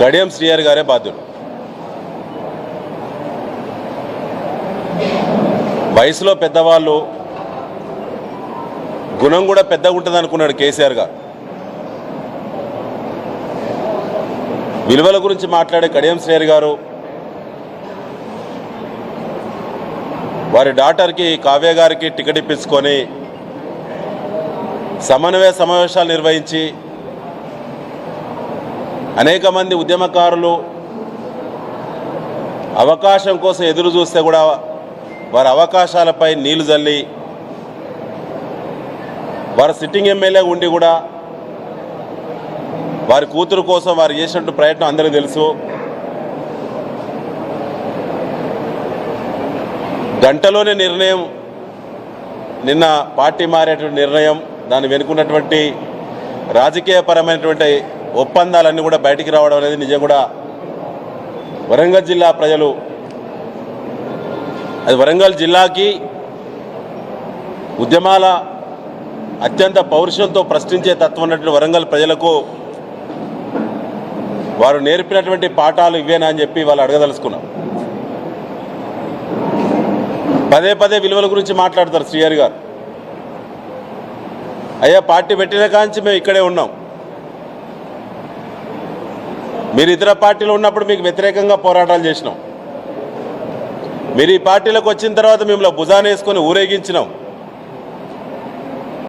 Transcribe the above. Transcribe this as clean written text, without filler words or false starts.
కడియం శ్రీహరి గారే బాధ్యుడు. వయసులో పెద్దవాళ్ళు, గుణం కూడా పెద్దగా ఉంటుంది అనుకున్నాడు కేసీఆర్ గారు. విలువల గురించి మాట్లాడే కడియం శ్రీహరి గారు వారి డాటర్కి కావ్య గారికి టికెట్ ఇప్పించుకొని సమన్వయ సమావేశాలు నిర్వహించి అనేక మంది ఉద్యమకారులు అవకాశం కోసం ఎదురు చూస్తే కూడా వారి అవకాశాలపై నీళ్లు జల్లి వారు సిట్టింగ్ ఎమ్మెల్యే ఉండి కూడా వారి కూతురు కోసం వారు చేసినట్టు ప్రయత్నం అందరికీ తెలుసు. గంటలోనే నిర్ణయం, నిన్న పార్టీ మారేటువంటి నిర్ణయం, దాన్ని వెనుకున్నటువంటి రాజకీయపరమైనటువంటి ఒప్పందాలన్నీ కూడా బయటికి రావడం అనేది నిజం కూడా వరంగల్ జిల్లా ప్రజలు, అది వరంగల్ జిల్లాకి ఉద్యమాల అత్యంత పౌరుషంతో ప్రశ్నించే తత్వం ఉన్నటువంటి వరంగల్ ప్రజలకు వారు నేర్పినటువంటి పాఠాలు ఇవేనా అని చెప్పి వాళ్ళు అడగదలుచుకున్నాం. పదే పదే విలువల గురించి మాట్లాడతారు శ్రీహరి గారు. అయ్యా, పార్టీ పెట్టిన కాంచి మేము ఇక్కడే ఉన్నాం. మీరు ఇతర పార్టీలో ఉన్నప్పుడు మీకు వ్యతిరేకంగా పోరాటాలు చేసినాం. మీరు ఈ పార్టీలోకి వచ్చిన తర్వాత మిమ్మల్ని భుజాన వేసుకొని ఊరేగించినాం.